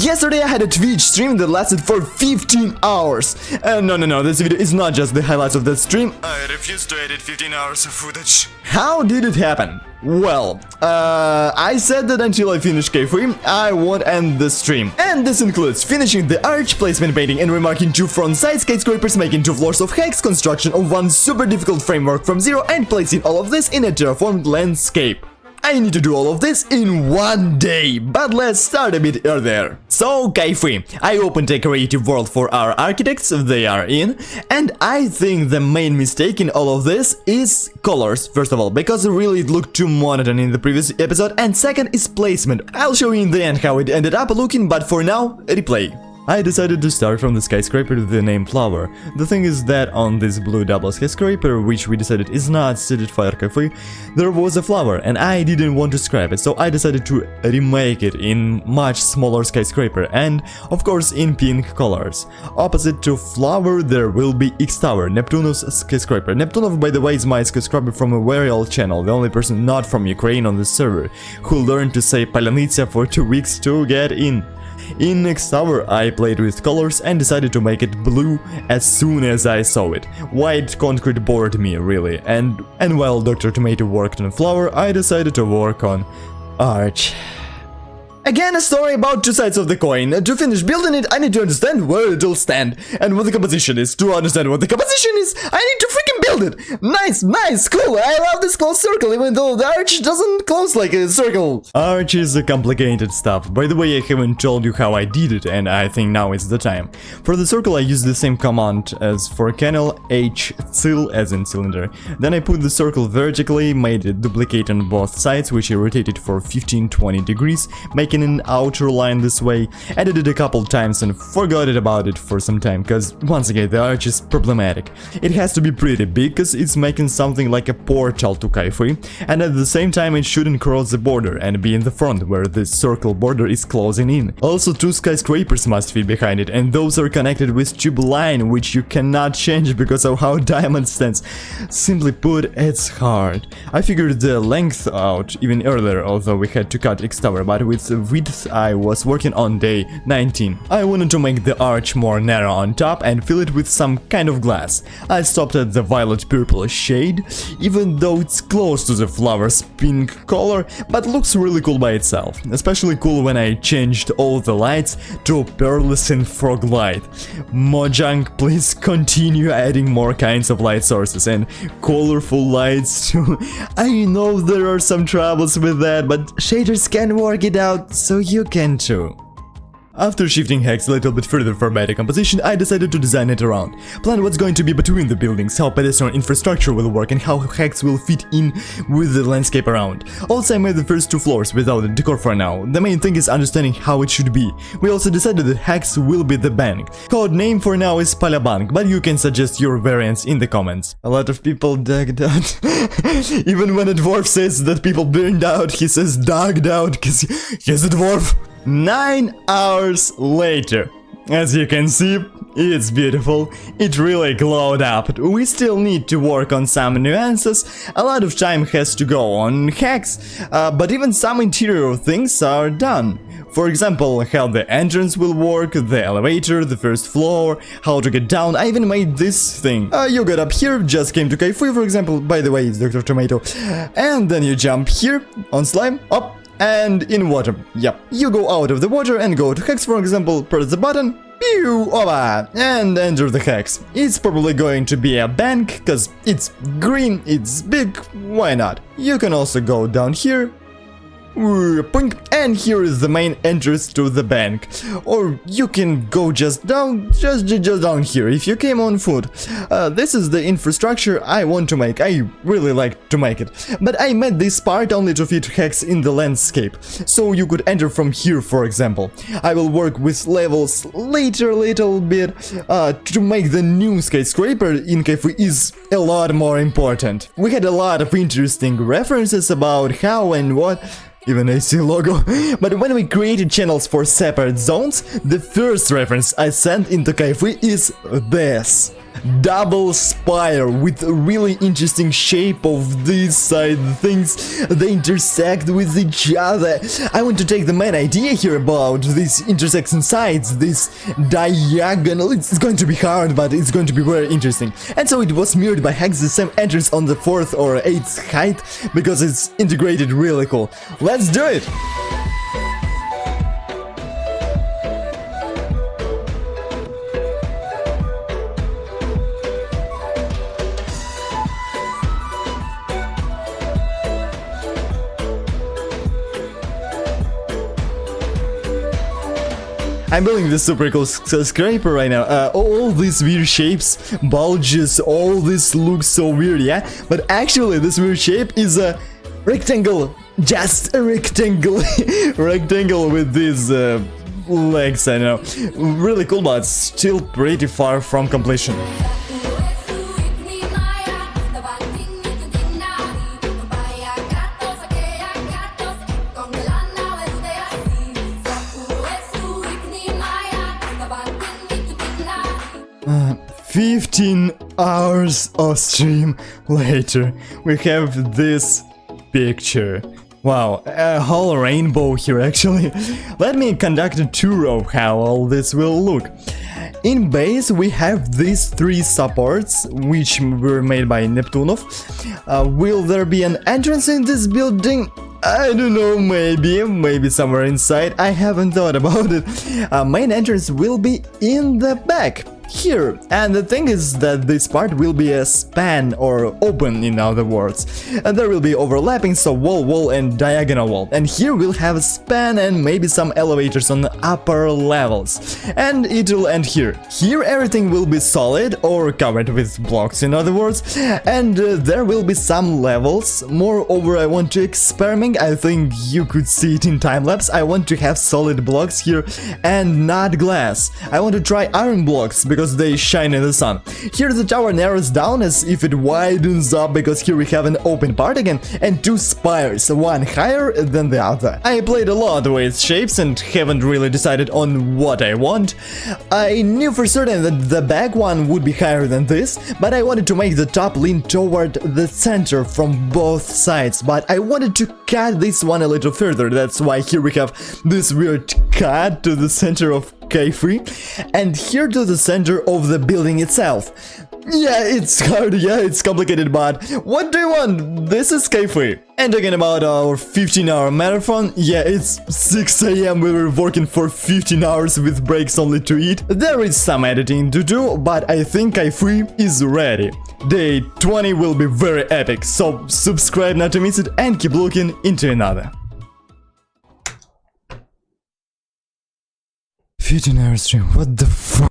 Yesterday I had a Twitch stream that lasted for 15 hours. No, this video is not just the highlights of that stream. I refuse to edit 15 hours of footage. How did it happen? Well, I said that until I finish K3, I won't end the stream. And this includes finishing the arch, placement painting and remarking 2 front side skyscrapers, making 2 floors of hex, construction of 1 super difficult framework from 0, and placing all of this in a terraformed landscape. I need to do all of this in 1 day, but let's start a bit earlier. So, K3, I opened a creative world for our architects, they are in, and I think the main mistake in all of this is colors, first of all, because really it looked too monotone in the previous episode, and second is placement. I'll show you in the end how it ended up looking, but for now, replay. I decided to start from the skyscraper with the name Flower. The thing is that on this blue double skyscraper, which we decided is not suited for cafe, there was a flower and I didn't want to scrap it, so I decided to remake it in much smaller skyscraper and of course in pink colors. Opposite to Flower there will be X Tower, Neptuno's skyscraper. Neptunov, by the way, is my subscriber from a very old channel, the only person not from Ukraine on the server, who learned to say Palanitsa for 2 weeks to get in. In X Tower I played with colors and decided to make it blue as soon as I saw it. White concrete bored me really, and while Dr. Tomato worked on Flower, I decided to work on Arch. Again, a story about 2 sides of the coin. To finish building it, I need to understand where it'll stand and what the composition is. To understand what the composition is, I need to freaking build it. Nice, cool. I love this closed circle, even though the arch doesn't close like a circle. Arch is a complicated stuff. By the way, I haven't told you how I did it, and I think now is the time. For the circle, I used the same command as for canal, H-cil as in cylinder. Then I put the circle vertically, made it duplicate on both sides, which I rotated for 15-20 degrees, making an outer line this way, edited it a couple times and forgot about it for some time, cause once again the arch is problematic. It has to be pretty big cause it's making something like a portal to Kaifui, and at the same time it shouldn't cross the border and be in the front where the circle border is closing in. Also 2 skyscrapers must fit behind it, and those are connected with tube line, which you cannot change because of how diamond stands. Simply put, it's hard. I figured the length out even earlier, although we had to cut X Tower, but with width I was working on day 19. I wanted to make the arch more narrow on top and fill it with some kind of glass. I stopped at the violet-purple shade, even though it's close to the flower's pink color, but looks really cool by itself. Especially cool when I changed all the lights to pearlescent frog light. Mojang, please continue adding more kinds of light sources and colorful lights too. I know there are some troubles with that, but shaders can work it out, so you can too. After shifting hex a little bit further for better composition, I decided to design it around. Plan what's going to be between the buildings, how pedestrian infrastructure will work and how hex will fit in with the landscape around. Also, I made the first 2 floors without the decor for now. The main thing is understanding how it should be. We also decided that hex will be the bank. Code name for now is Palabank, but you can suggest your variants in the comments. A lot of people dogged out. Even when a dwarf says that people burned out, he says dogged out because he's a dwarf. 9 hours later. As you can see, it's beautiful. It really glowed up. We still need to work on some nuances. A lot of time has to go on hex, but even some interior things are done. For example, how the entrance will work, the elevator, the first floor, how to get down. I even made this thing. You got up here, just came to Kaifui, for example. By the way, it's Dr. Tomato. And then you jump here on slime, up. And in water. Yep. You go out of the water and go to hex, for example, press the button, pew, over, and enter the hex. It's probably going to be a bank, cause it's green, it's big, why not? You can also go down here, and here is the main entrance to the bank. Or you can go just down, just down here if you came on foot. This is the infrastructure I want to make. I really like to make it. But I made this part only to fit hex in the landscape, so you could enter from here, for example. I will work with levels later a little bit. To make the new skyscraper in Kaifui is a lot more important. We had a lot of interesting references about how and what. Even AC logo. But when we created channels for separate zones, the first reference I sent into Kaifui is this. double spire with a really interesting shape of this side. Things, they intersect with each other. I want to take the main idea here about these intersecting sides, this diagonal. It's going to be hard, but it's going to be very interesting. And so it was mirrored by hex the same entrance on the 4th or 8th height, because it's integrated really cool. Let's do it! I'm building this super cool skyscraper right now. All these weird shapes, bulges, all this looks so weird, yeah? But actually this weird shape is a rectangle, just a rectangle, rectangle with these legs, I know. Really cool, but still pretty far from completion. Uh, 15 hours of stream later, we have this picture. Wow, a whole rainbow here actually. Let me conduct a tour of how all this will look. In base we have these 3 supports, which were made by Neptunov. Will there be an entrance in this building? I don't know, maybe somewhere inside. I haven't thought about it. Main entrance will be in the back, here. And the thing is that this part will be a span, or open in other words. And there will be overlapping, so wall, and diagonal wall. And here we'll have a span and maybe some elevators on the upper levels. And it will end here. Here everything will be solid, or covered with blocks in other words. And there will be some levels. Moreover, I want to experiment. I think you could see it in time-lapse. I want to have solid blocks here and not glass. I want to try iron blocks, because they shine in the sun. Here the tower narrows down as if it widens up, because here we have an open part again and 2 spires, one higher than the other. I played a lot with shapes and haven't really decided on what I want. I knew for certain that the back one would be higher than this, but I wanted to make the top lean toward the center from both sides, but I wanted to cut this one a little further. That's why here we have this weird cut to the center of K3 and here to the center of the building itself. Yeah, it's hard, yeah, it's complicated, but what do you want? This is K3. And talking about our 15-hour marathon, yeah, it's 6 AM, we were working for 15 hours with breaks only to eat. There is some editing to do, but I think K3 is ready. Day 20 will be very epic, so subscribe not to miss it and keep looking into another. 15-hour stream, what the fuck?